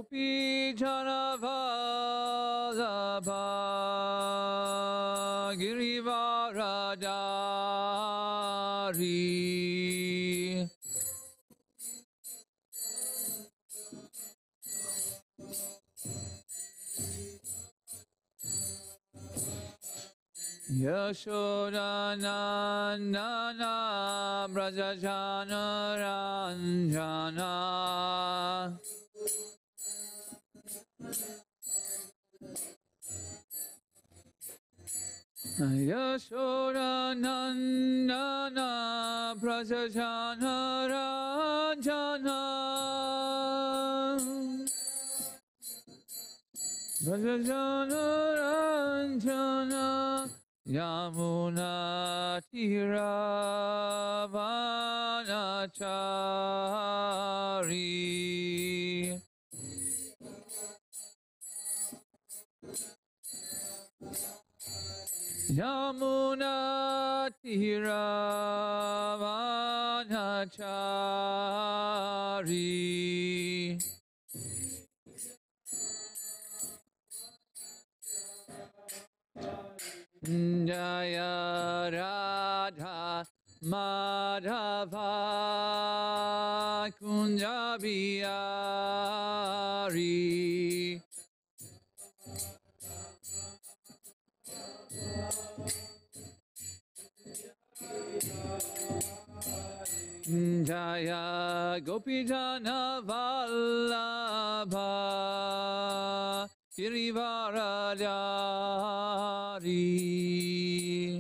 Gopi Jana Vallabha Girivaradari Nanda-braja Ranjana Nanda-braja Ranjana Ranjana Yamuna Tiravanachari Yamuna Tiravanachari Jaya Radha Madhava Kunjabiyari Jaya Gopijana Vallabha Girivaradari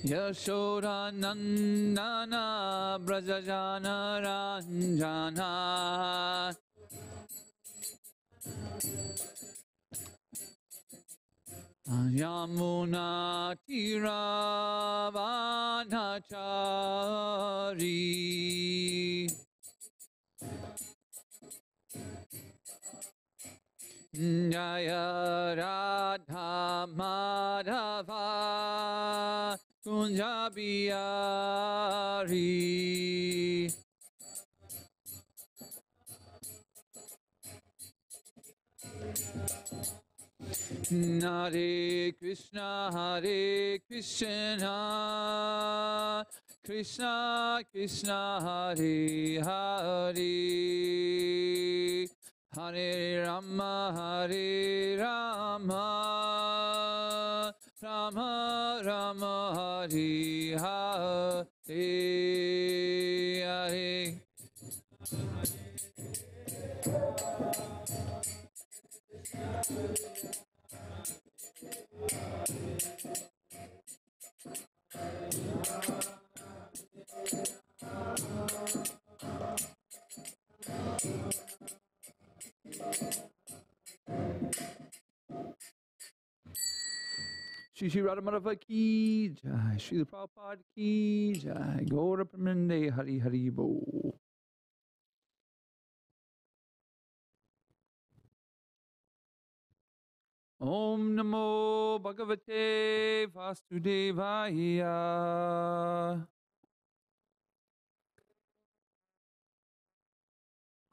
Yashoda Nandana Brajajana Ranjana Yamuna Tiravanachari Jaya Radha Madhava Kunjabiyari Hare Krishna Krishna Krishna Hare Hare Hare Rama Rama Rama Hare Hare Hare Shri Radhamadava ki jai, Shri Prabhupada ki jai, Gaura Pramande Hari Hari Bo. Om Namo Bhagavate Vasudevaya.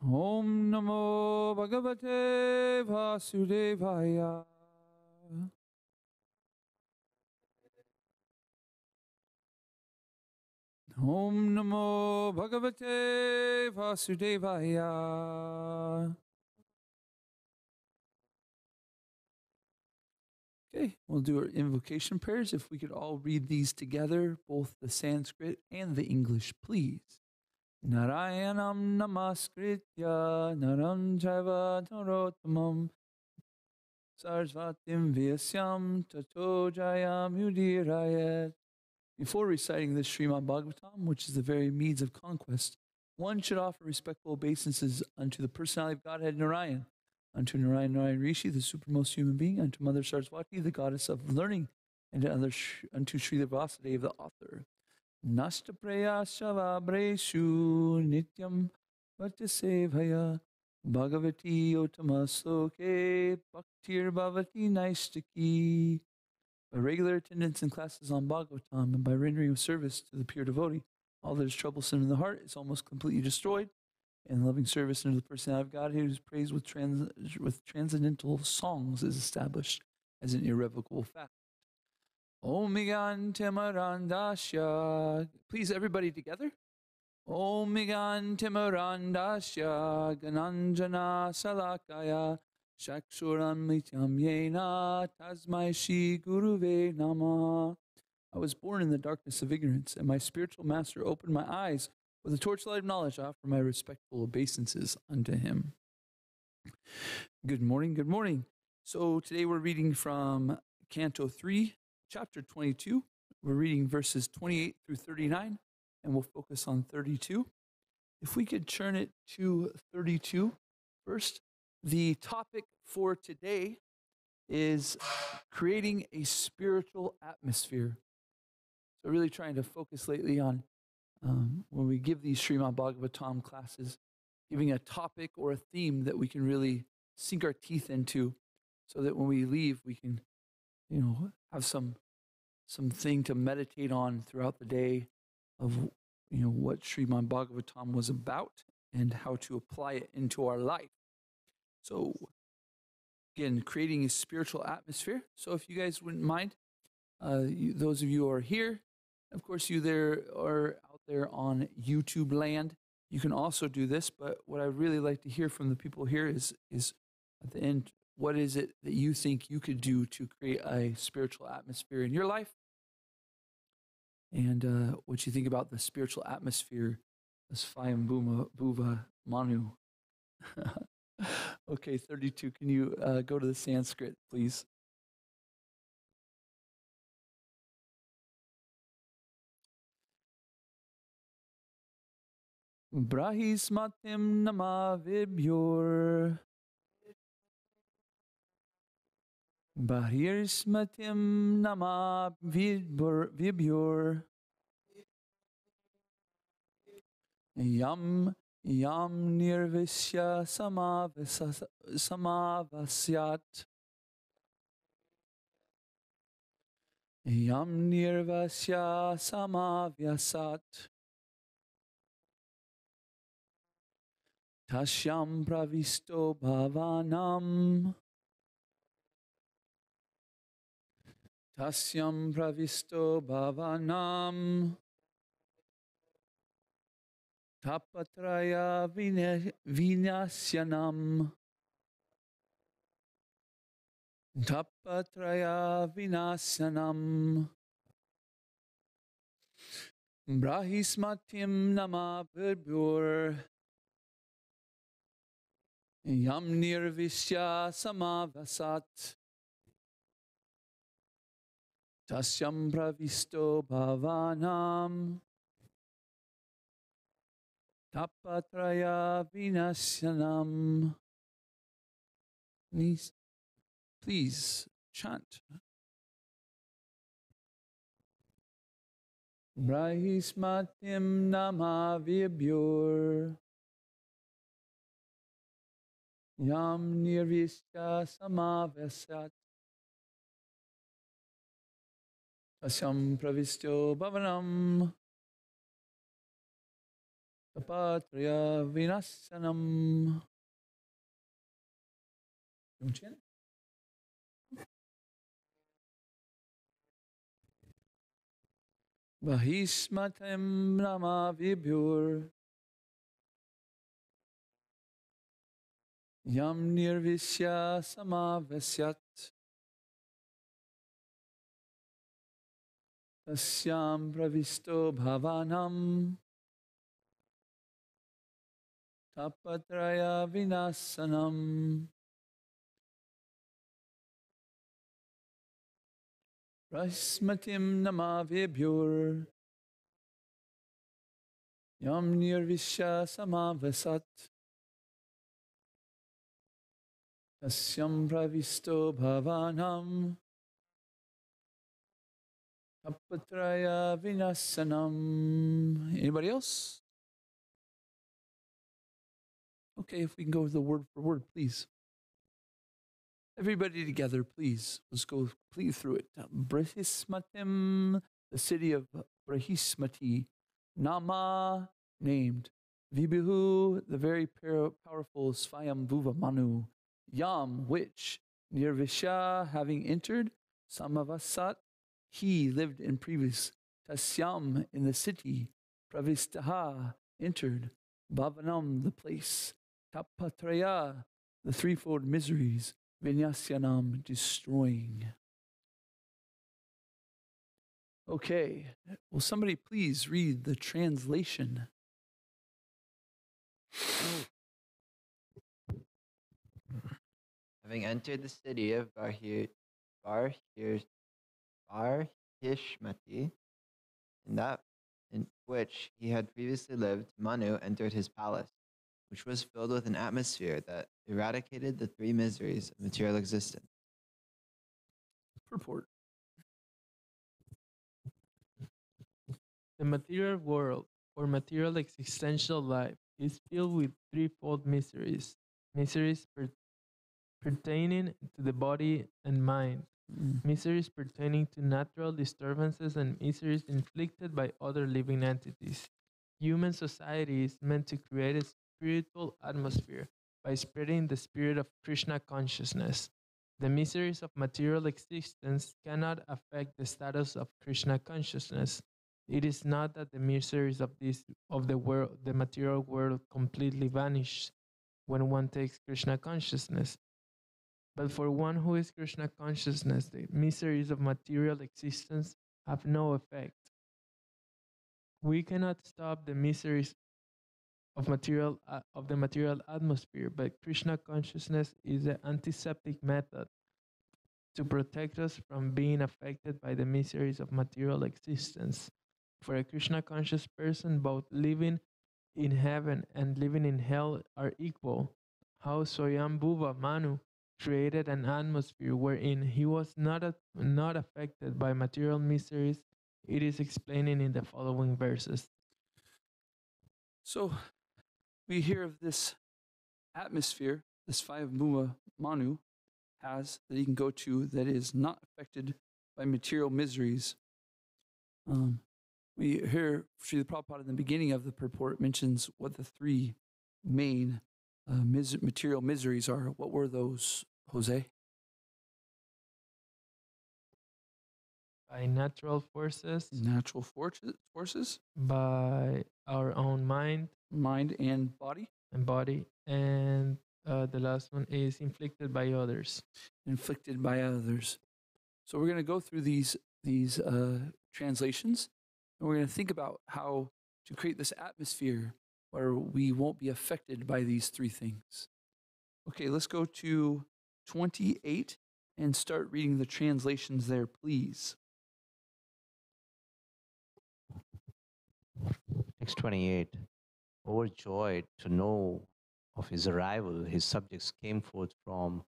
Om Namo Bhagavate Vasudevaya. Om Namo Bhagavate Vasudevaya. Okay, we'll do our invocation prayers. If we could all read these together, both the Sanskrit and the English, please. Narayanam namaskritya naram jaiva narottamam sarasvatim vyasyam tato jayam udirayat. Before reciting the Srimad Bhagavatam, which is the very means of conquest, one should offer respectful obeisances unto the personality of Godhead Narayan, unto Narayan Rishi, the supermost human being, unto Mother Saraswati, the goddess of learning, and unto Srila Vasudeva, the author. Nasta prayasya vabreshu nityam vatasevaya bhagavati otama sloke bhaktir bhavati naistaki By regular attendance in classes on Bhagavatam and by rendering of service to the pure devotee, all that is troublesome in the heart is almost completely destroyed, and loving service unto the personality of Godhead, whose praise with transcendental songs is established as an irrevocable fact. Om Migantimarandasya. Please, everybody together. Om Migantimarandasya Gananjana Salakaya Shakshuramrityam Yena Tasmai Shri Guruve Namah. I was born in the darkness of ignorance, and my spiritual master opened my eyes with the torchlight of knowledge. I offer my respectful obeisances unto him. Good morning, good morning. So today we're reading from Canto 3, Chapter 22. We're reading verses 28 through 39, and we'll focus on 32. If we could turn it to 32 first. The topic for today is creating a spiritual atmosphere. So really trying to focus lately on when we give these Srimad Bhagavatam classes, giving a topic or a theme that we can really sink our teeth into so that when we leave, we can, have something to meditate on throughout the day of, what Srimad Bhagavatam was about and how to apply it into our life. So again, creating a spiritual atmosphere. So if you guys wouldn't mind, those of you who are here, of course, you there are out there on YouTube land. You can also do this, but what I'd really like to hear from the people here is at the end, what is it that you think you could do to create a spiritual atmosphere in your life? And what you think about the spiritual atmosphere as Svayam Bhuva Manu. Okay, 32. Can you go to the Sanskrit, please? Brahismatim nama vibhyor Bahirsmatim nama vibhyor Yam nirvisya samavasyat Yam nirvasya samavyasat Tashyam pravisto bhavanam Tasyam pravisto bhavanam Tapatraya vinasyanam Tapatraya vinasyanam Brahismatim nama vibhyor Yam nirvisya samavasat Tasyam pravisto bhavanam Tapatraya vinasyanam. Please chant. Brahismatim nama vibhyor Yam nirvisya samavasat Tasyam pravisto bhavanam Tapatraya vinasyanam. You chant? Brahismatim nama vibhyor Yam nirvisya samavasyat Tasyam pravisto bhavanam Tapatraya vinasanam. Brahmatim nama vibhyor Yam nirvisya samavasat Tasyam pravisto bhavanam Tapatraya vinasanam. Anybody else? Okay, if we can go with the word for word, please. Everybody together, please. Let's go completely through it. Brahismatim, the city of Brahismati. Nama, named. Vibhu, the very powerful Svayambhuva Manu. Yam, which. Nirvisha, having entered. Samavasat, he lived in previous. Tasyam, in the city. Pravistaha, entered. Bhavanam, the place. Tapatraya, the threefold miseries. Vinyasyanam, destroying. Okay, will somebody please read the translation? Having entered the city of Barhishmati, in which he had previously lived, Manu entered his palace, which was filled with an atmosphere that eradicated the three miseries of material existence. Purport. The material world, or material existential life, is filled with threefold miseries. Miseries pertaining to the body and mind, miseries pertaining to natural disturbances, and miseries inflicted by other living entities. Human society is meant to create a spiritual atmosphere by spreading the spirit of Krishna consciousness. The miseries of material existence cannot affect the status of Krishna consciousness. It is not that the miseries of the material world completely vanish when one takes Krishna consciousness. But for one who is Krishna consciousness, the miseries of material existence have no effect. We cannot stop the miseries of the material atmosphere, but Krishna consciousness is the antiseptic method to protect us from being affected by the miseries of material existence. For a Krishna conscious person, both living in heaven and living in hell are equal. How Swayambhuva Manu created an atmosphere wherein he was not affected by material miseries, it is explaining in the following verses. So we hear of this atmosphere, this Svayambhuva Manu has that he can go to that is not affected by material miseries. We hear Srila Prabhupada in the beginning of the purport mentions what the three main material miseries are. What were those, Jose? By natural forces, Natural forces, by our own mind and body. And the last one is inflicted by others. Inflicted by others. So we're going to go through these translations, and we're going to think about how to create this atmosphere where we won't be affected by these three things. Okay, let's go to 28 and start reading the translations there, please. Text 28. Overjoyed to know of his arrival, his subjects came forth from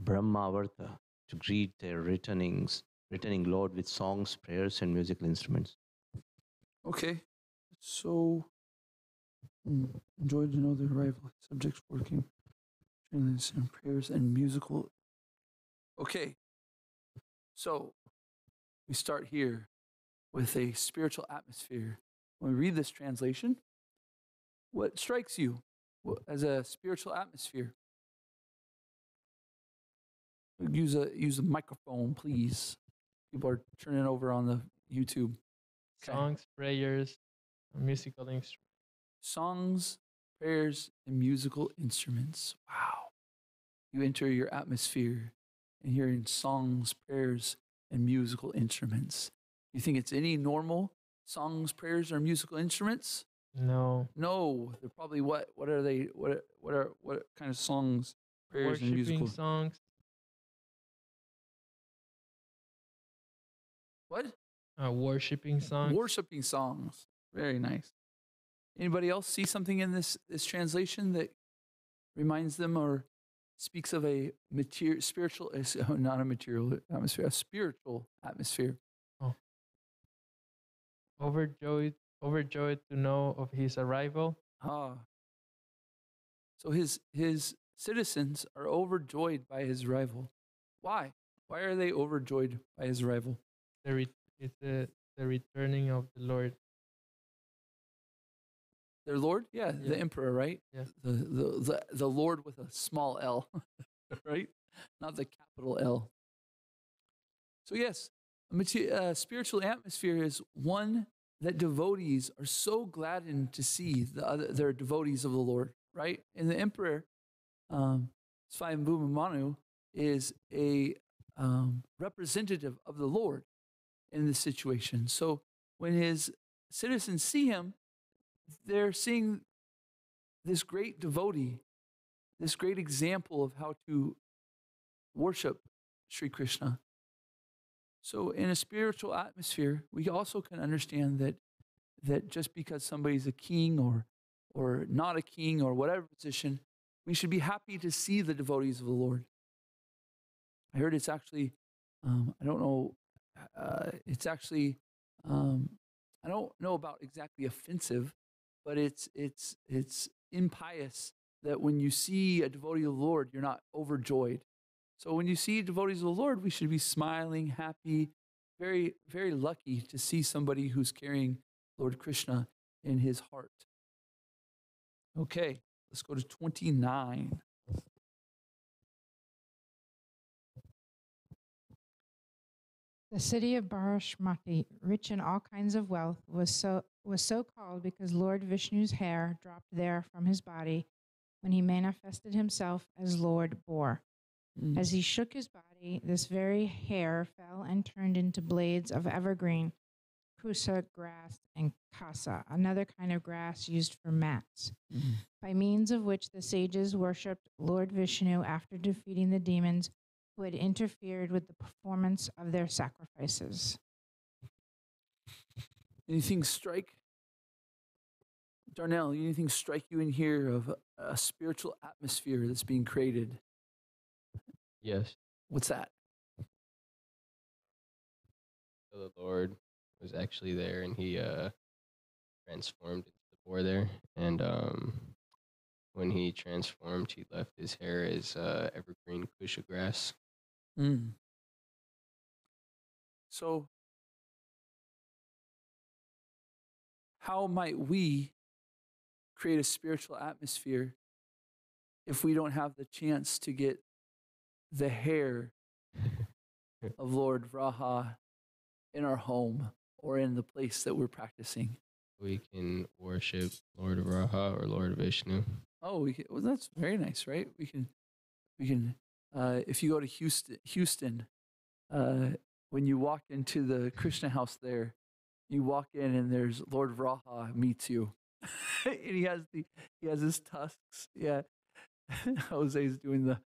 Brahmavarta to greet their returning Lord with songs, prayers, and musical instruments. Okay, so enjoyed to know the arrival, subjects working, and prayers and musical. Okay, so we start here with a spiritual atmosphere. When we read this translation, what strikes you as a spiritual atmosphere? Use a microphone, please. People are turning over on the YouTube. Okay. Songs, prayers, musical instruments. Songs, prayers, and musical instruments. Wow. You enter your atmosphere and hearing songs, prayers, and musical instruments. You think it's any normal songs, prayers, or musical instruments? No. No. They're probably what are they? What kind of songs, prayers, and Worshipping musical songs. What? Worshipping songs. Worshipping songs. Very nice. Anybody else see something in this translation that reminds them or speaks of a spiritual, not a material atmosphere, a spiritual atmosphere? Oh. Overjoyed to know of his arrival. Ah. So his citizens are overjoyed by his arrival. Why? Why are they overjoyed by his arrival? It's the returning of the Lord. Their Lord? Yeah, the Yeah. emperor, right? Yeah. The Lord with a small L, right? Not the capital L. So yes, spiritual atmosphere is one that devotees are so gladdened to see their devotees of the Lord, right? And the emperor, Swayambhuma is a representative of the Lord in this situation. So when his citizens see him, they're seeing this great devotee, this great example of how to worship Sri Krishna. So in a spiritual atmosphere, we also can understand that just because somebody's a king or not a king or whatever position, we should be happy to see the devotees of the Lord. I heard it's actually, I don't know, it's actually, I don't know about exactly offensive, but it's impious that when you see a devotee of the Lord, you're not overjoyed. So when you see devotees of the Lord, we should be smiling, happy, very, very lucky to see somebody who's carrying Lord Krishna in his heart. Okay, let's go to 29. The city of Barashmati, rich in all kinds of wealth, was so called because Lord Vishnu's hair dropped there from his body when he manifested himself as Lord Boar. As he shook his body, this very hair fell and turned into blades of evergreen, kusa grass, and kasa, another kind of grass used for mats, by means of which the sages worshipped Lord Vishnu after defeating the demons who had interfered with the performance of their sacrifices. Anything strike? Darnell, anything strike you in here of a spiritual atmosphere that's being created? Yes. What's that? So the Lord was actually there, and he transformed into the boar there. And when he transformed, he left his hair as evergreen kusha grass. So, how might we create a spiritual atmosphere if we don't have the chance to get the hair of Lord Vraha in our home or in the place that we're practicing? We can worship Lord Raha or Lord Vishnu. Oh, well, that's very nice, right? We can. If you go to Houston, when you walk into the Krishna house there, you walk in and there's Lord Vraha meets you, and he has his tusks. Yeah, Jose's doing the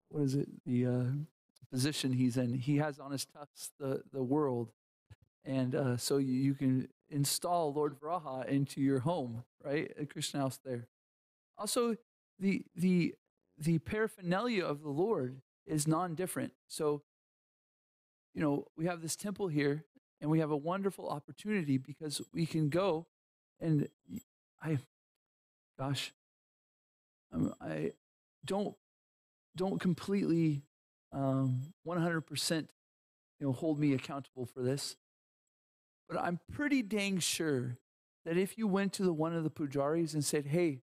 what is it? The position he's in. He has on his tusks the world, and so you can install Lord Vraha into your home, right? At Krishna house there. Also, the paraphernalia of the Lord is non-different. So, we have this temple here, and we have a wonderful opportunity because we can go, and I don't completely 100% hold me accountable for this, but I'm pretty dang sure that if you went to one of the pujaris and said, "Hey,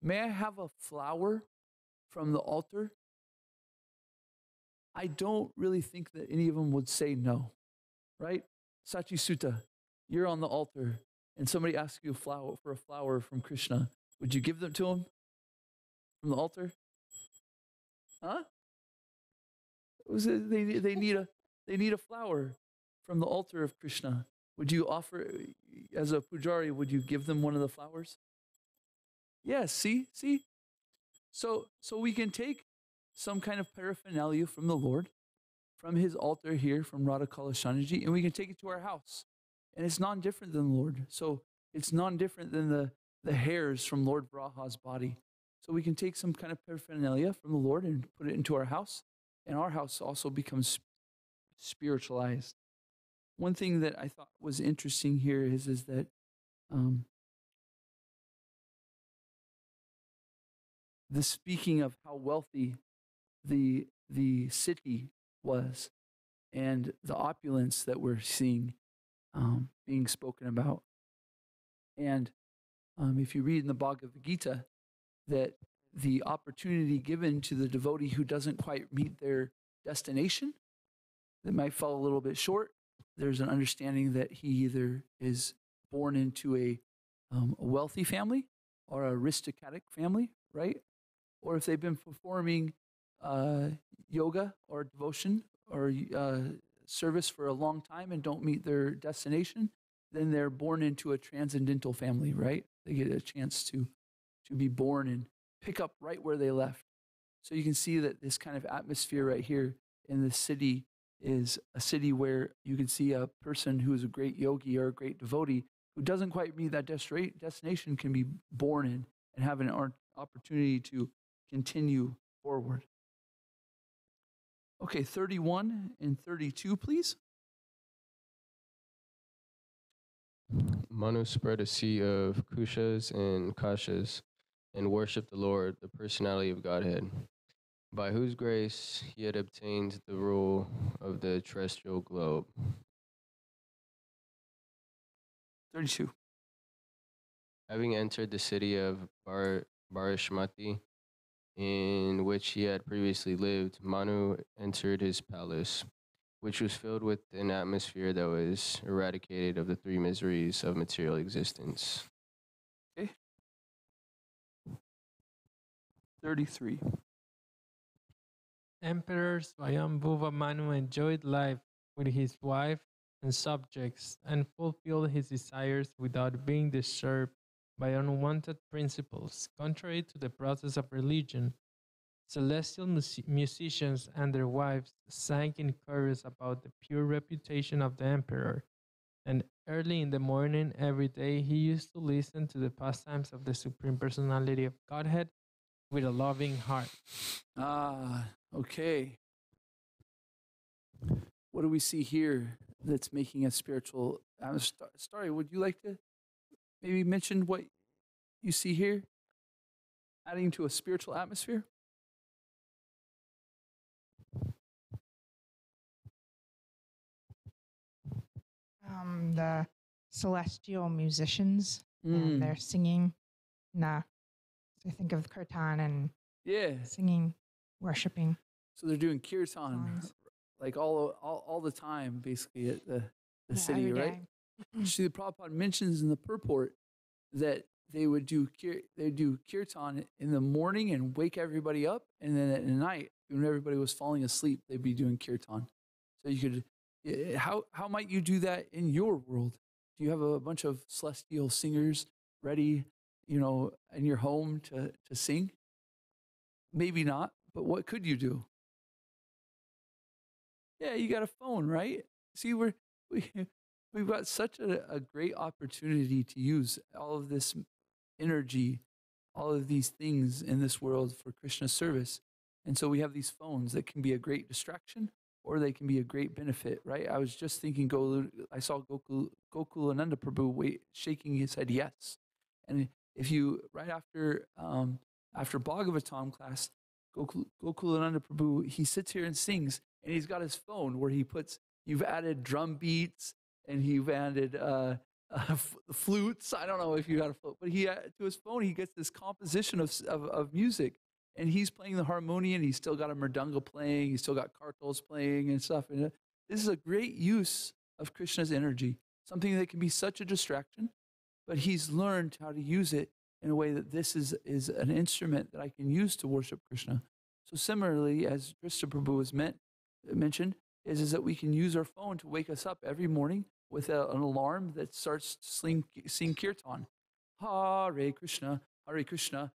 may I have a flower from the altar?" I don't really think that any of them would say no, right? Sachi Sutta, you're on the altar and somebody asks you for a flower from Krishna. Would you give them to him from the altar? Huh? They need a flower from the altar of Krishna. Would you offer, as a pujari, would you give them one of the flowers? Yes, see? So we can take some kind of paraphernalia from the Lord, from his altar here, from Radha Kalashanaji, and we can take it to our house. And it's non-different than the Lord. So it's non-different than the hairs from Lord Vraha's body. So we can take some kind of paraphernalia from the Lord and put it into our house, and our house also becomes spiritualized. One thing that I thought was interesting here is that this speaking of how wealthy the city was and the opulence that we're seeing being spoken about. And if you read in the Bhagavad Gita that the opportunity given to the devotee who doesn't quite meet their destination, that might fall a little bit short, there's an understanding that he either is born into a wealthy family or an aristocratic family, right? Or if they've been performing yoga or devotion or service for a long time and don't meet their destination, then they're born into a transcendental family, right? They get a chance to be born and pick up right where they left. So you can see that this kind of atmosphere right here in the city is a city where you can see a person who is a great yogi or a great devotee who doesn't quite meet that destination can be born in and have an opportunity to continue forward. Okay, 31 and 32, please. Manu spread a sea of kushas and kashas and worshiped the Lord, the personality of Godhead, by whose grace he had obtained the rule of the terrestrial globe. 32. Having entered the city of Barashmati, in which he had previously lived, Manu entered his palace, which was filled with an atmosphere that was eradicated of the three miseries of material existence. Okay. 33. Emperor Swayambhuva Manu enjoyed life with his wife and subjects and fulfilled his desires without being disturbed by unwanted principles. Contrary to the process of religion, celestial musicians and their wives sang in chorus about the pure reputation of the emperor, and early in the morning every day he used to listen to the pastimes of the Supreme Personality of Godhead with a loving heart. Okay. What do we see here that's making a spiritual? Starry, would you like to maybe mention what you see here, adding to a spiritual atmosphere? The celestial musicians, and they're singing. So I think of kirtan and singing, worshiping. So they're doing kirtan songs. like all the time, basically at the city, right? See, the Prabhupada mentions in the purport that they would do kirtan in the morning and wake everybody up, and then at night when everybody was falling asleep, they'd be doing kirtan. So you could, how might you do that in your world? Do you have a bunch of celestial singers ready, in your home to sing? Maybe not, but what could you do? Yeah, you got a phone, right? See, we've got such a great opportunity to use all of this energy, all of these things in this world for Krishna service. And so we have these phones that can be a great distraction or they can be a great benefit, right? I was just thinking, I saw Gokul Nanda-braja shaking his head yes. And if you, right after Bhagavatam class, Gokul Nanda-braja, he sits here and sings, and he's got his phone where you've added drum beats, and you've added flutes. I don't know if you got a flute, but to his phone, he gets this composition of music, and he's playing the harmonium. He's still got a mridanga playing. He's still got kartals playing and stuff. And this is a great use of Krishna's energy, something that can be such a distraction, but he's learned how to use it in a way that this is an instrument that I can use to worship Krishna. So similarly, as Krishna Prabhu has mentioned, is that we can use our phone to wake us up every morning with an alarm that starts to sing kirtan. Hare Krishna, Hare Krishna.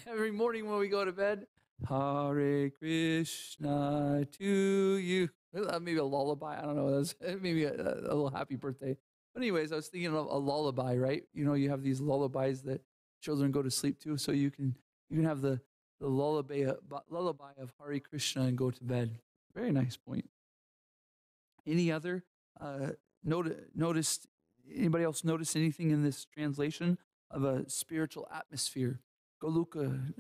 Every morning when we go to bed, Hare Krishna to you. Maybe a lullaby. I don't know. Maybe a little happy birthday. But anyways, I was thinking of a lullaby, right? You have these lullabies that children go to sleep to, so you can have the lullaby of Hare Krishna and go to bed. Very nice point. Any other noticed? Anybody else notice anything in this translation of a spiritual atmosphere Goluka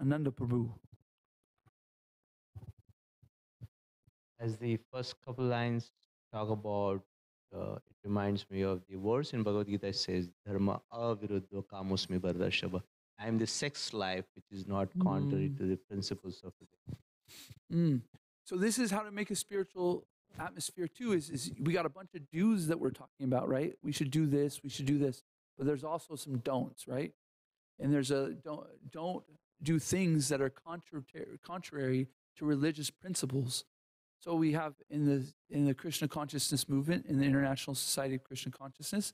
Ananda Prabhu. As the first couple lines talk about, it reminds me of the verse in Bhagavad Gita that says, Dharma aviruddha kamusmi bhardarshava. I am the sex life which is not contrary to the principles of the Mm. So this is how to make a spiritual atmosphere too. Is we got a bunch of do's that we're talking about, right? We should do this. We should do this. But there's also some don'ts, right? And there's a don't do things that are contrary to religious principles. So we have in the Krishna consciousness movement, in the International Society of Krishna Consciousness,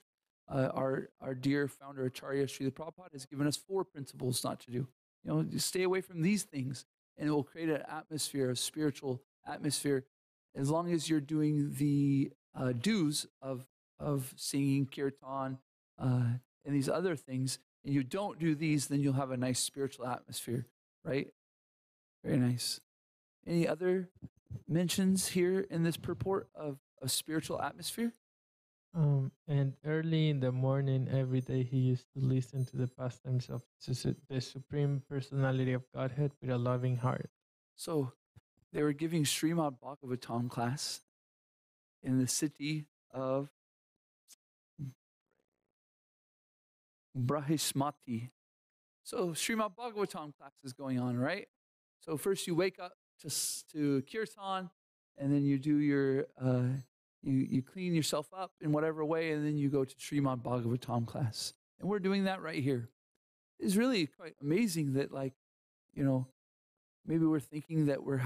our dear founder Acharya Srila Prabhupada has given us 4 principles not to do. You know, just stay away from these things, and it will create an atmosphere, a spiritual atmosphere, as long as you're doing the do's of singing kirtan and these other things, and you don't do these, then you'll have a nice spiritual atmosphere, right? Very nice. Any other mentions here in this purport of a spiritual atmosphere? And early in the morning, every day, he used to listen to the pastimes of the Supreme Personality of Godhead with a loving heart. So they were giving Srimad Bhagavatam class in the city of Brahismati. So Srimad Bhagavatam class is going on, right? So first you wake up to kirtan, and then you do your you clean yourself up in whatever way, and then you go to Srimad Bhagavatam class. And we're doing that right here. It's really quite amazing that, like, you know, maybe we're thinking that we're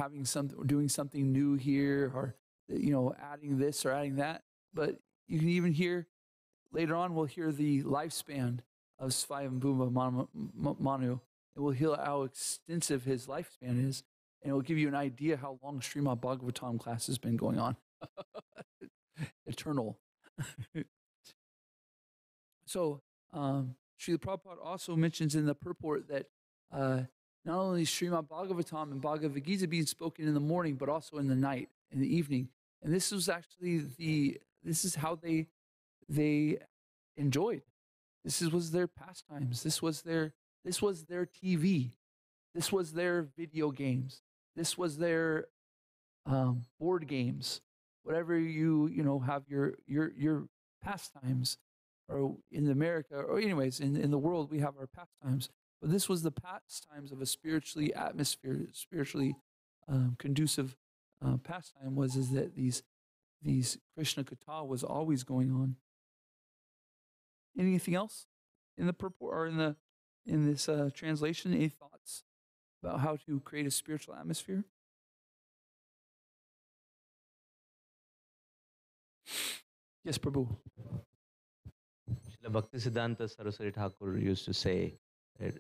doing something new here, or, you know, adding this or adding that. But you can even hear later on, we'll hear the lifespan of Svayambhuva Manu, and we'll hear how extensive his lifespan is, and it will give you an idea how long Srimad Bhagavatam class has been going on. Eternal. So, Srila Prabhupada also mentions in the purport that not only Srimad Bhagavatam and Bhagavad Gita being spoken in the morning, but also in the night, in the evening. And this was actually this is how they enjoyed. Was their pastimes. This was their TV. This was their video games. This was their board games. Whatever you have your pastimes, or in America, or anyways in the world, we have our pastimes. But this was the pastimes of a spiritually conducive pastime. Is that these Krishna Katha was always going on. Anything else in the purport or in this translation? Any thoughts about how to create a spiritual atmosphere? Yes, Prabhu. Srila Bhaktisiddhanta Saraswati Thakur used to say that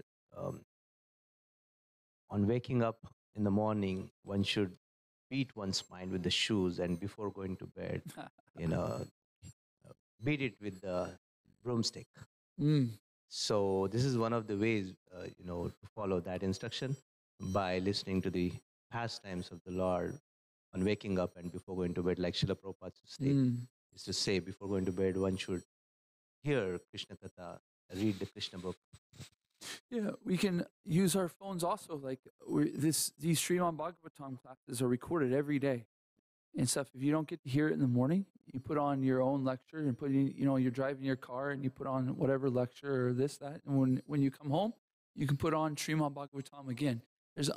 on waking up in the morning, one should beat one's mind with the shoes, and before going to bed, beat it with the broomstick. So this is one of the ways, to follow that instruction, by listening to the pastimes of the Lord on waking up and before going to bed, like Srila Prabhupada used to say, before going to bed, one should hear Krishna Katha, read the Krishna book. Yeah, we can use our phones also. Like these Srimad Bhagavatam classes are recorded every day and stuff. If you don't get to hear it in the morning, you put on your own lecture and put in, you're driving your car and you put on whatever lecture or this, that. And when you come home, you can put on Srimad Bhagavatam again. It's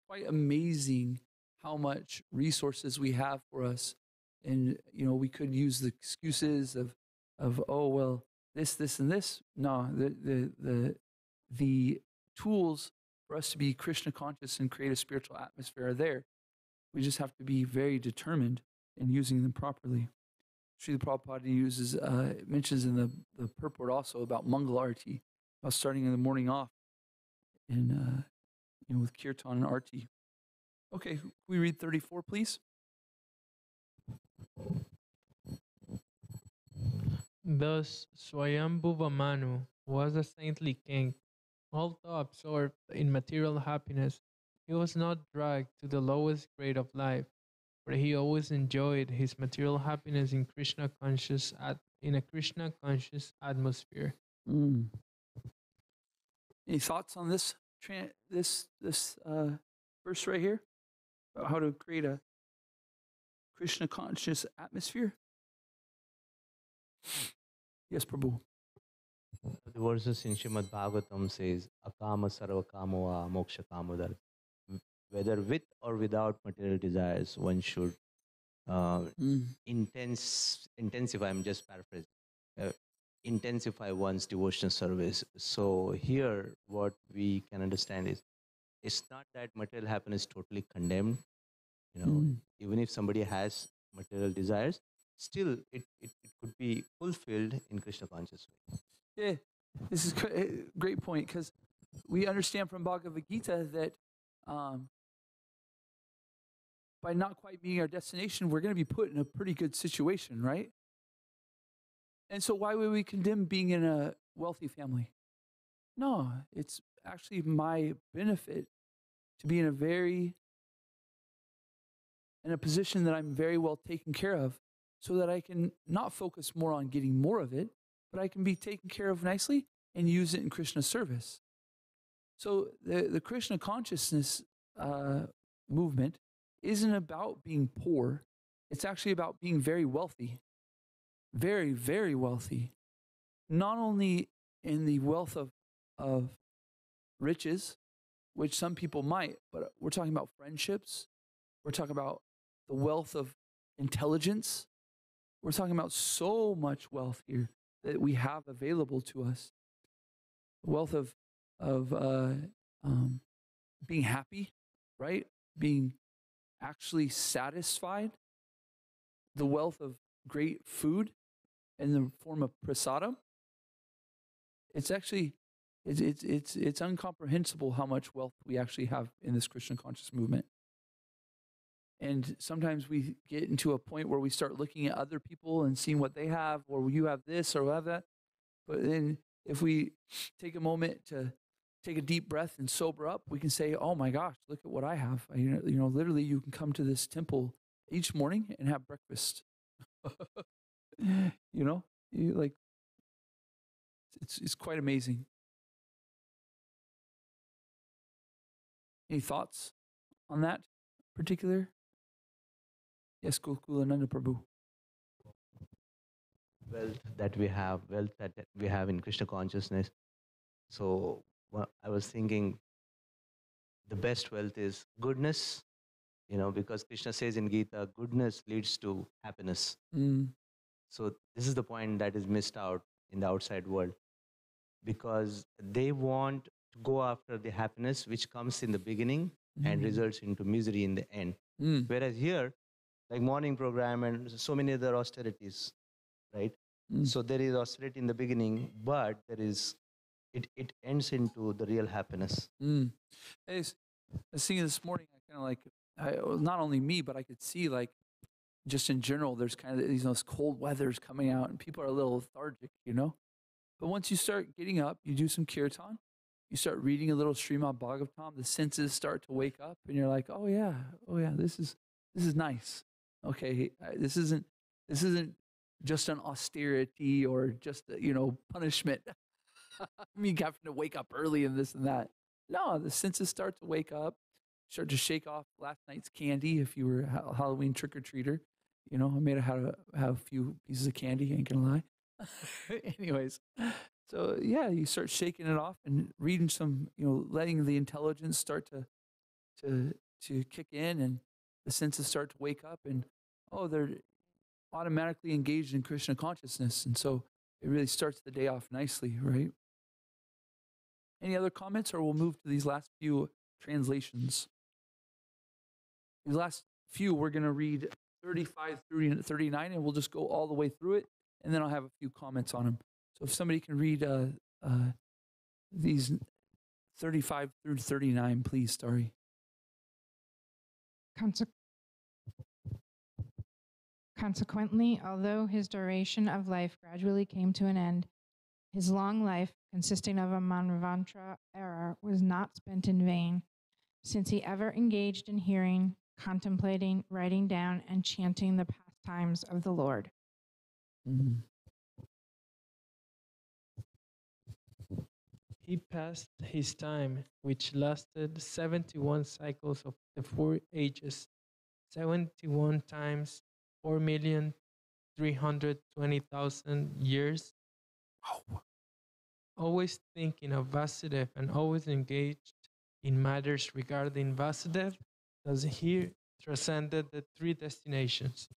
quite amazing how much resources we have for us. And, we could use the excuses of oh, well, this, and this. No, the tools for us to be Krishna conscious and create a spiritual atmosphere are there. We just have to be very determined in using them properly. Srila Prabhupada mentions in the purport also about Mangal Arati, about starting in the morning off and with Kirtan and Arti. Okay, can we read 34, please? Thus, Swayambhuva Manu was a saintly king. Although absorbed in material happiness, he was not dragged to the lowest grade of life, for he always enjoyed his material happiness in a Krishna conscious atmosphere. Any thoughts on this verse right here about how to create a Krishna conscious atmosphere? Yes, Prabhu. The verses in Srimad Bhagavatam says, Akama sarva kamo moksha kamodar. Whether with or without material desires, one should intensify, I'm just paraphrasing, intensify one's devotional service. So here, what we can understand is, it's not that material happiness is totally condemned. Even if somebody has material desires, still it could be fulfilled in Krishna conscious way. Yeah, this is a great point, because we understand from Bhagavad Gita that by not quite meeting our destination, we're going to be put in a pretty good situation, right? And so why would we condemn being in a wealthy family? No, it's actually my benefit to be in a position that I'm very well taken care of, so that I can not focus more on getting more of it, but I can be taken care of nicely and use it in Krishna's service. So the Krishna consciousness movement isn't about being poor. It's actually about being very wealthy. Very, very wealthy. Not only in the wealth of riches, which some people might, but we're talking about friendships. We're talking about the wealth of intelligence. We're talking about so much wealth here that we have available to us. The wealth of being happy, right? Being actually satisfied. The wealth of great food in the form of prasadam. It's actually it's incomprehensible how much wealth we actually have in this Christian conscious movement. And sometimes we get into a point where we start looking at other people and seeing what they have, or you have this or have that. But then if we take a moment to take a deep breath and sober up, we can say, oh my gosh, look at what I have. Literally you can come to this temple each morning and have breakfast. It's quite amazing. Any thoughts on that particular? Yes, Gokula Nanda Prabhu. Wealth that we have in Krishna consciousness. So I was thinking, the best wealth is goodness, because Krishna says in Gita, goodness leads to happiness. So this is the point that is missed out in the outside world, because they want to go after the happiness which comes in the beginning and results into misery in the end. Whereas here, like morning program and so many other austerities, right? So there is austerity in the beginning, but it ends into the real happiness. I was thinking this morning, not only me, but I could see just in general, there's kind of those cold weathers coming out and people are a little lethargic, But once you start getting up, you do some kirtan, you start reading a little Srimad Bhagavatam, the senses start to wake up and you're like, oh yeah, this is nice. Okay, this isn't just an austerity or just punishment. I mean, having to wake up early and this and that. No, the senses start to wake up, start to shake off last night's candy. If you were a Halloween trick or treater, I made have a few pieces of candy. Ain't gonna lie. Anyways, so yeah, you start shaking it off and reading some, letting the intelligence start to kick in, and the senses start to wake up, and they're automatically engaged in Krishna consciousness, and so it really starts the day off nicely, right? Any other comments, or we'll move to these last few translations. These last few, we're going to read 35 through 39, and we'll just go all the way through it, and then I'll have a few comments on them. So if somebody can read these 35 through 39, please, Starry. Consequently, although his duration of life gradually came to an end, his long life, consisting of a manvantara era, was not spent in vain, since he ever engaged in hearing, contemplating, writing down, and chanting the pastimes of the Lord. He passed his time, which lasted 71 cycles of the 4 ages, 71 times 4,320,000 years, always thinking of Vasudev and always engaged in matters regarding Vasudev, thus he transcended the three destinations.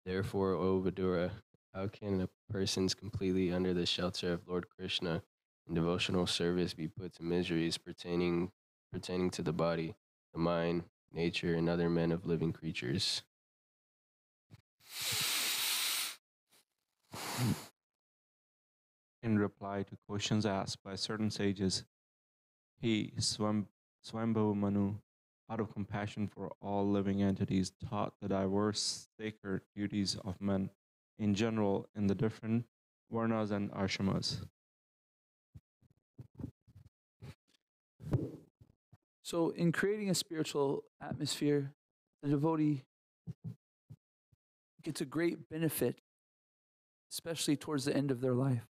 Therefore, O Vidura, how can a person's completely under the shelter of Lord Krishna in devotional service be put to miseries pertaining to the body, the mind, nature, and other men of living creatures? In reply to questions asked by certain sages, he, Swambhu Manu, out of compassion for all living entities, taught the diverse sacred duties of men in general in the different varnas and ashramas. So, in creating a spiritual atmosphere, the devotee gets a great benefit, especially towards the end of their life.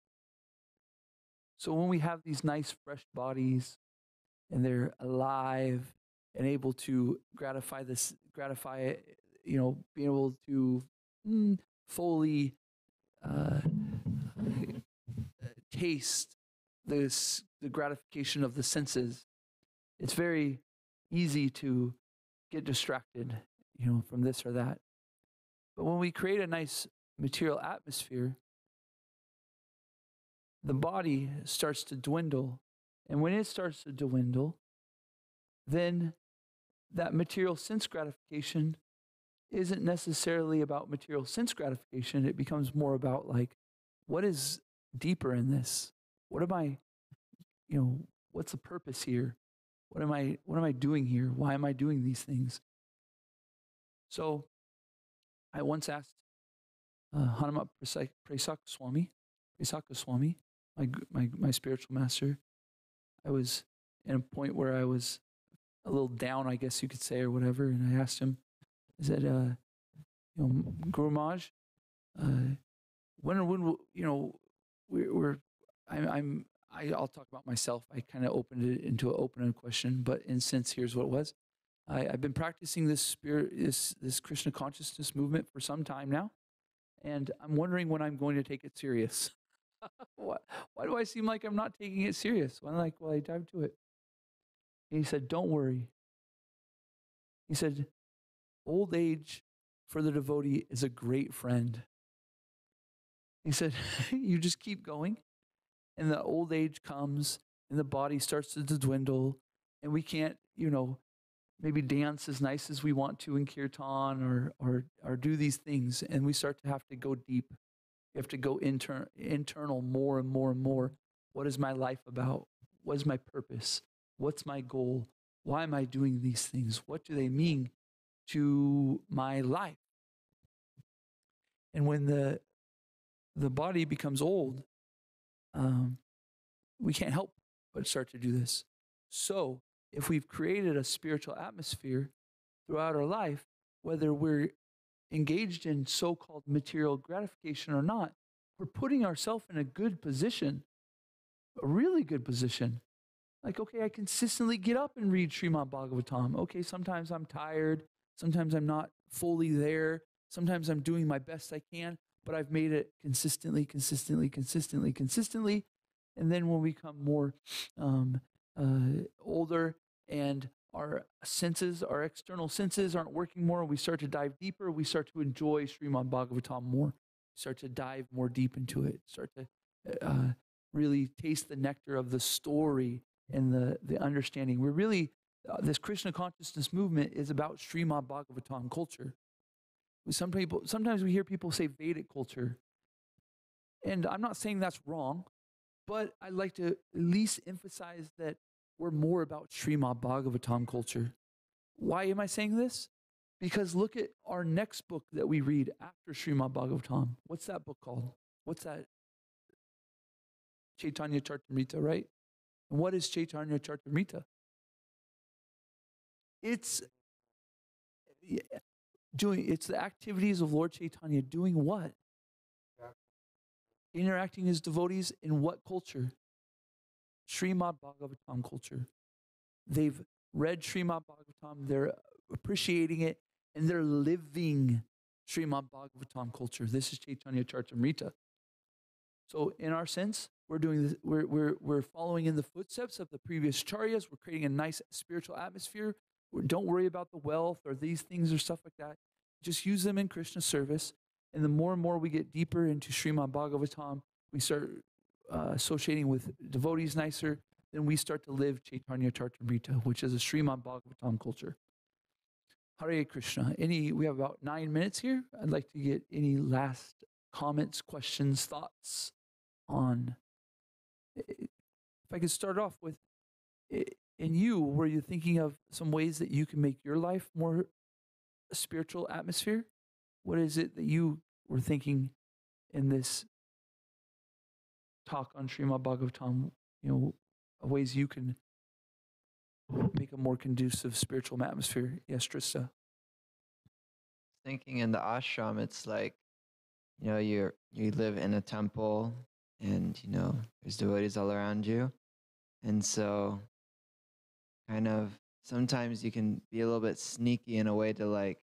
So, when we have these nice, fresh bodies and they're alive and able to being able to fully taste the gratification of the senses, it's very easy to get distracted, from this or that. But when we create a nice material atmosphere, the body starts to dwindle. And when it starts to dwindle, then that material sense gratification isn't necessarily about material sense gratification. It becomes more about what is deeper in this? What am I, what's the purpose here? What am I doing here? Why am I doing these things? So I once asked Hanumat Presaka Swami, my spiritual master. I was in a point where I was a little down, I guess you could say, or whatever, and I asked him, I said, Guru Maharaj, when I'll talk about myself. I kind of opened it into an open question, but in sense, here's what it was. I've been practicing this Krishna consciousness movement for some time now, and I'm wondering when I'm going to take it serious. Why do I seem like I'm not taking it serious? Well, I dive to it. And he said, don't worry. He said, old age for the devotee is a great friend. He said, you just keep going, and the old age comes, and the body starts to dwindle, and we can't, maybe dance as nice as we want to in kirtan or do these things, and we start to have to go deep. You have to go internal more and more and more. What is my life about? What is my purpose? What's my goal? Why am I doing these things? What do they mean to my life? And when the body becomes old, we can't help but start to do this. So if we've created a spiritual atmosphere throughout our life, whether we're engaged in so-called material gratification or not, we're putting ourselves in a good position, a really good position. Okay, I consistently get up and read Srimad Bhagavatam. Okay, sometimes I'm tired. Sometimes I'm not fully there. Sometimes I'm doing my best I can, but I've made it consistently. And then when we become more older and our senses, our external senses aren't working more, we start to dive deeper, we start to enjoy Srimad Bhagavatam more, start to dive more deep into it, start to really taste the nectar of the story and the understanding. We're really, this Krishna consciousness movement is about Srimad Bhagavatam culture. Sometimes we hear people say Vedic culture, and I'm not saying that's wrong, but I'd like to at least emphasize that we're more about Srimad Bhagavatam culture. Why am I saying this? Because look at our next book that we read after Srimad Bhagavatam. What's that book called? What's that? Chaitanya Charitamrita, right? And what is Chaitanya Charitamrita? It's the activities of Lord Chaitanya doing what? interacting as devotees in what culture? Srimad Bhagavatam culture. They've read Srimad Bhagavatam, they're appreciating it, and they're living Srimad Bhagavatam culture. This is Chaitanya Charitamrita. So in our sense, we're doing this, we're following in the footsteps of the previous charyas. We're creating a nice spiritual atmosphere. Don't worry about the wealth or these things or stuff like that. Just use them in Krishna service. And the more and more we get deeper into Srimad Bhagavatam, we start associating with devotees nicer, then we start to live Chaitanya Charitamrita, which is a Srimad Bhagavatam culture. Hare Krishna. We have about 9 minutes here. I'd like to get any last comments, questions, thoughts on. If I could start off with, in you, were you thinking of some ways that you can make your life more a spiritual atmosphere? What is it that you were thinking in this talk on Srimad Bhagavatam, ways you can make a more conducive spiritual atmosphere? Yes, Trista. Thinking in the ashram, it's like, you live in a temple and, there's devotees all around you. And so kind of sometimes you can be a little bit sneaky in a way to like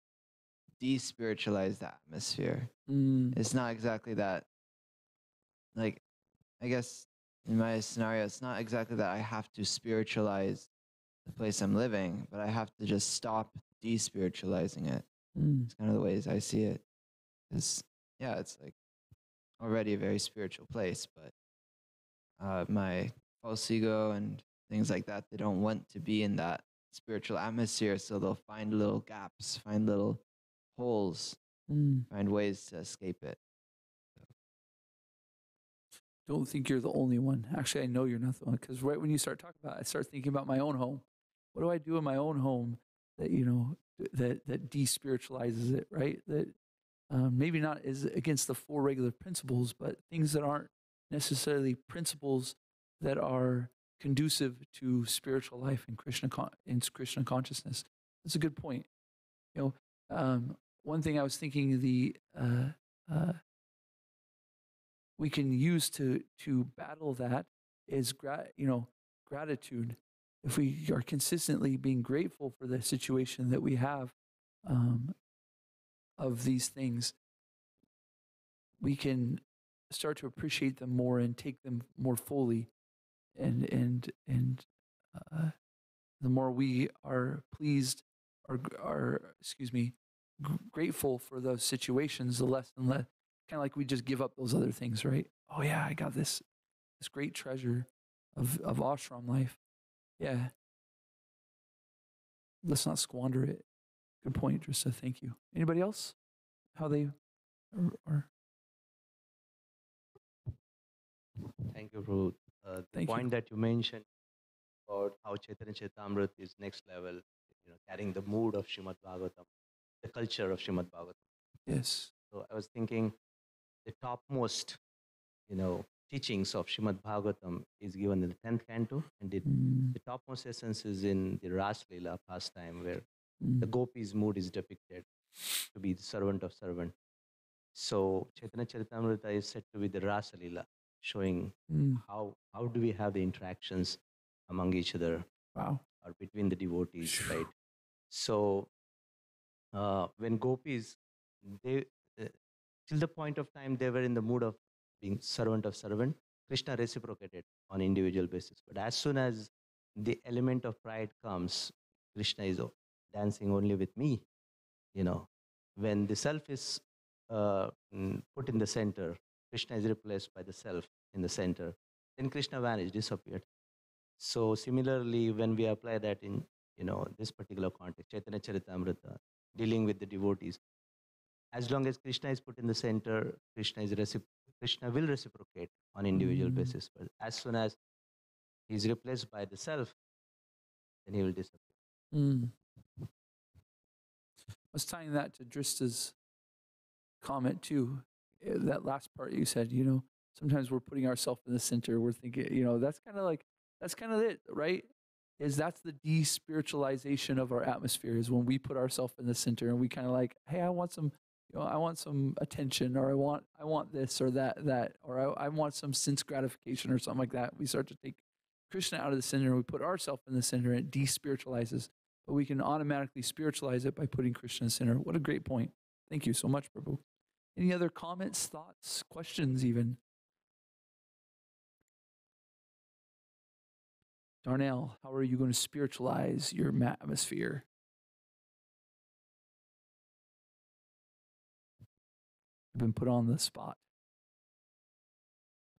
de-spiritualize the atmosphere. It's not exactly that, like, I guess in my scenario, it's not exactly that I have to spiritualize the place I'm living, but I have to just stop de-spiritualizing it. It's kind of the ways I see it. It's like already a very spiritual place, but my false ego and things like that, they don't want to be in that spiritual atmosphere, so they'll find little gaps, find little holes, find ways to escape it. Don't think you're the only one. Actually, I know you're not the one, because right when you start talking about it, I start thinking about my own home. What do I do in my own home that, that de-spiritualizes it, right? That maybe not is against the four regular principles, but things that aren't necessarily principles that are conducive to spiritual life and Krishna consciousness. That's a good point. One thing I was thinking we can use to battle that is gratitude. If we are consistently being grateful for the situation that we have of these things, we can start to appreciate them more and take them more fully. And the more we are pleased grateful for those situations, the less and less, kind of like we just give up those other things, right? Oh yeah, I got this great treasure of ashram life. Yeah. Let's not squander it. Good point, Drissa. Thank you. Anybody else? How they are? Thank you, Ruth. The point that you mentioned about how Chaitanya Charitamrita is next level, carrying the mood of Srimad Bhagavatam, the culture of Srimad Bhagavatam. Yes. So I was thinking the topmost, teachings of Srimad Bhagavatam is given in the 10th canto, and the topmost essence is in the Ras Leela pastime, where the gopis' mood is depicted to be the servant of servant. So Chaitanya Charitamrita is said to be the Rasa Leela, showing how do we have the interactions among each other, wow, or between the devotees, right? So when gopis, they till the point of time they were in the mood of being servant of servant, Krishna reciprocated on individual basis. But as soon as the element of pride comes, Krishna is dancing only with me. When the self is put in the center, Krishna is replaced by the self in the center, then Krishna vanished, disappeared. So similarly, when we apply that in this particular context, Chaitanya Charitamrita, dealing with the devotees, as long as Krishna is put in the center, Krishna will reciprocate on individual basis. But as soon as he is replaced by the self, then he will disappear. I was tying that to Drista's comment too. That last part you said, sometimes we're putting ourselves in the center. We're thinking, that's kind of it, right? That's the de-spiritualization of our atmosphere, is when we put ourselves in the center and we kind of like, hey, I want some, I want some attention, or I want this or that, or I want some sense gratification or something like that. We start to take Krishna out of the center. We put ourselves in the center, and it despiritualizes. But we can automatically spiritualize it by putting Krishna in the center. What a great point. Thank you so much, Prabhu. Any other comments, thoughts, questions even? Darnell, how are you going to spiritualize your atmosphere? I've been put on the spot.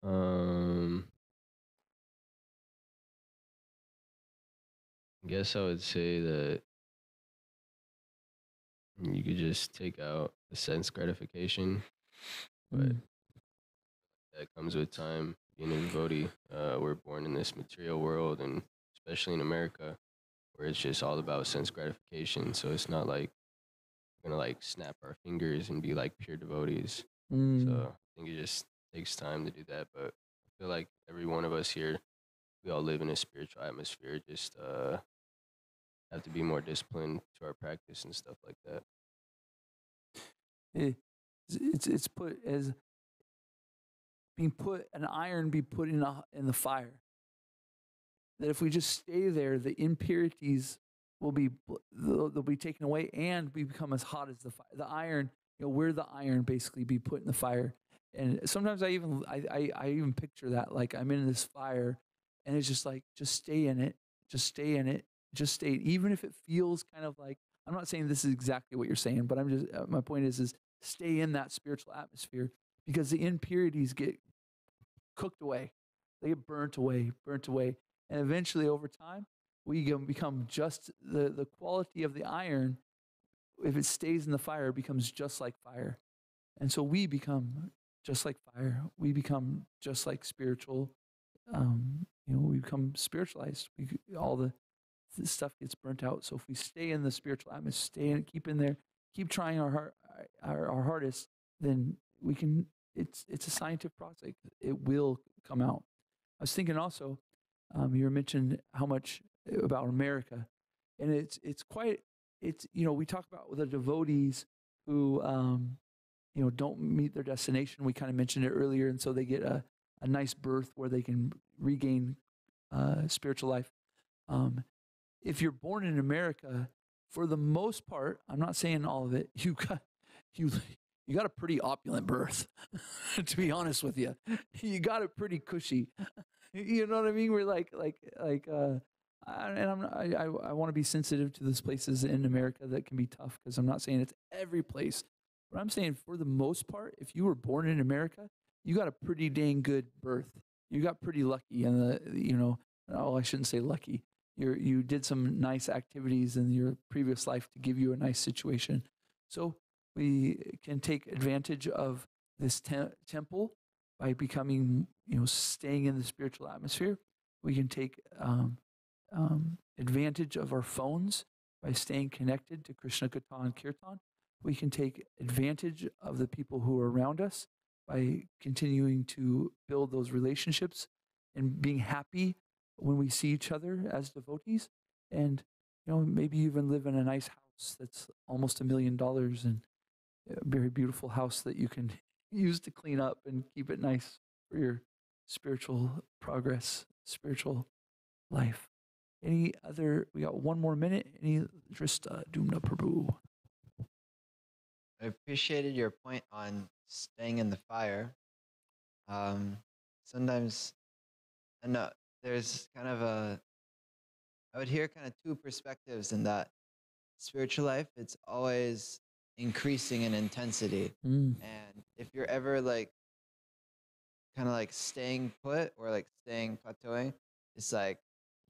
I guess I would say that you could just take out the sense gratification, but that comes with time. Being a devotee, we're born in this material world, and especially in America, where it's just all about sense gratification. So it's not like we're gonna like snap our fingers and be like pure devotees. So I think it just takes time to do that. But I feel like every one of us here, we all live in a spiritual atmosphere. Just have to be more disciplined to our practice and stuff like that. It's put as being put an iron be put in the fire. That if we just stay there, the impurities will be they'll be taken away, and we become as hot as the fire. The iron, we're the iron basically be put in the fire. And sometimes I even picture that, like I'm in this fire, and it's just like, just stay in it, just stay in it, just stay. Even if it feels kind of like, I'm not saying this is exactly what you're saying, but I'm just my point is stay in that spiritual atmosphere, because the impurities get cooked away, they get burnt away, and eventually over time we become just the quality of the iron. If it stays in the fire, it becomes just like fire, and so we become just like fire. We become just like spiritual. We become spiritualized. All the stuff gets burnt out. So if we stay in the spiritual atmosphere, keep in there, keep trying our hardest, then we can. It's a scientific process. It will come out. I was thinking also, you mentioned how much about America, and it's we talk about the devotees who don't meet their destination. We kind of mentioned it earlier, and so they get a nice birth where they can regain spiritual life. If you're born in America, for the most part, I'm not saying all of it, you got a pretty opulent birth. To be honest with you, you got it pretty cushy. You know what I mean? We're I want to be sensitive to those places in America that can be tough, because I'm not saying it's every place, but I'm saying for the most part, if you were born in America, you got a pretty dang good birth. You got pretty lucky, and I shouldn't say lucky. You did some nice activities in your previous life to give you a nice situation. So we can take advantage of this temple by becoming, staying in the spiritual atmosphere. We can take advantage of our phones by staying connected to Krishna Katha and Kirtan. We can take advantage of the people who are around us by continuing to build those relationships and being happy when we see each other as devotees. And, maybe even live in a nice house that's almost $1 million, and a very beautiful house that you can use to clean up and keep it nice for your spiritual progress, spiritual life. We got one more minute. Any Drista Dumna Prabhu? I appreciated your point on staying in the fire. Sometimes, I know there's kind of I would hear kind of two perspectives in that. Spiritual life, it's always increasing in intensity. And if you're ever kind of staying put or staying plateauing, it's like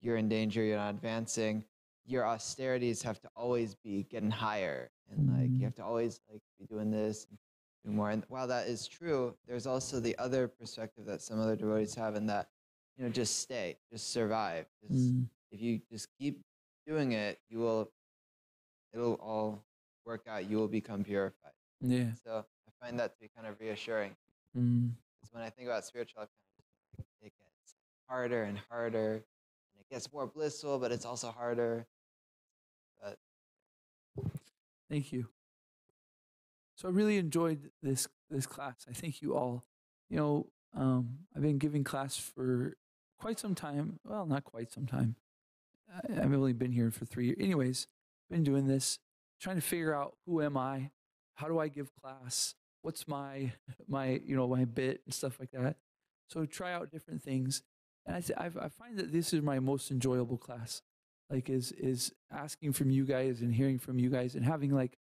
you're in danger, you're not advancing. Your austerities have to always be getting higher, and you have to always be doing this and do more. And while that is true, there's also the other perspective that some other devotees have, in that just stay, just survive. If you just keep doing it, it'll all work out. You will become purified. Yeah. So I find that to be kind of reassuring. Because when I think about spiritual life, it gets harder and harder, and it gets more blissful, but it's also harder. But thank you. So I really enjoyed this class. I thank you all. You know, I've been giving class for quite some time. Well, not quite some time. I've only been here for 3 years. Anyways, been doing this, trying to figure out who am I, how do I give class, what's my my bit and stuff like that. So try out different things, and I find that this is my most enjoyable class. Like is asking from you guys and hearing from you guys and having like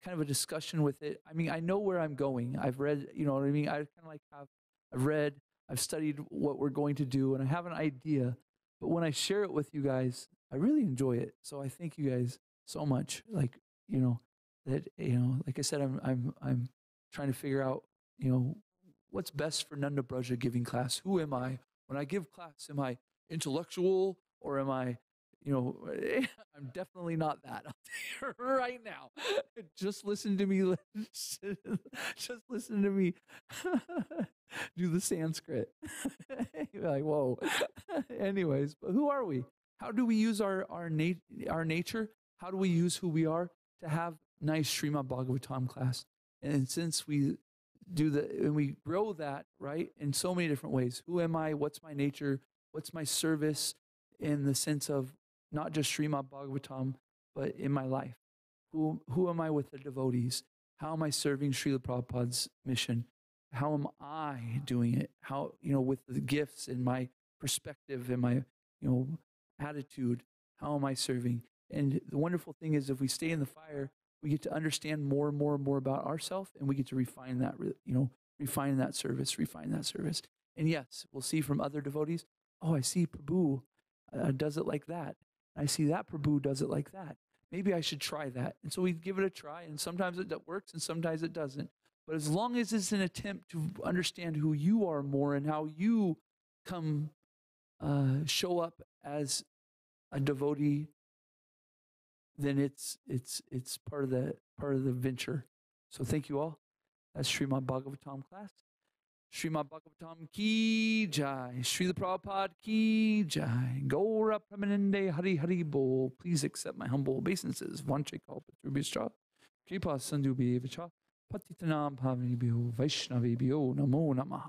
kind of a discussion with it. I mean, I know where I'm going. I've read, you know what I mean? I kind of like I've read, I've studied what we're going to do, and I have an idea. But when I share it with you guys, I really enjoy it. So I thank you guys so much. Like, like I said, I'm trying to figure out, what's best for Nanda-braja giving class. Who am I? When I give class, am I intellectual or am I, I'm definitely not that out there right now. Just listen to me. Just listen to me do the Sanskrit. You're like, whoa. Anyways, but who are we? How do we use our nature? How do we use who we are to have nice Srimad Bhagavatam class? And since we do and we grow that, right, in so many different ways. Who am I? What's my nature? What's my service in the sense of not just Srimad Bhagavatam, but in my life? Who am I with the devotees? How am I serving Srila Prabhupada's mission? How am I doing it? How, with the gifts and my perspective and my, attitude, how am I serving? And the wonderful thing is if we stay in the fire, we get to understand more and more and more about ourselves, and we get to refine that, refine that service. And yes, we'll see from other devotees, oh, I see Prabhu does it like that. I see that Prabhu does it like that. Maybe I should try that. And so we give it a try, and sometimes it works and sometimes it doesn't. But as long as it's an attempt to understand who you are more and how you come show up as a devotee, then it's part of the venture. So thank you all. That's Srimad Bhagavatam class. Srimad Bhagavatam ki jai. Srila Prabhupada ki jai. Gaura Pramanande Hari Hari Bol. Please accept my humble obeisances. Vanche kalpatrubhischa. Kripa sandhu bhyevacha. Patitanam bhavani bhyo. Vaishnavi bhyo. Namo namaha.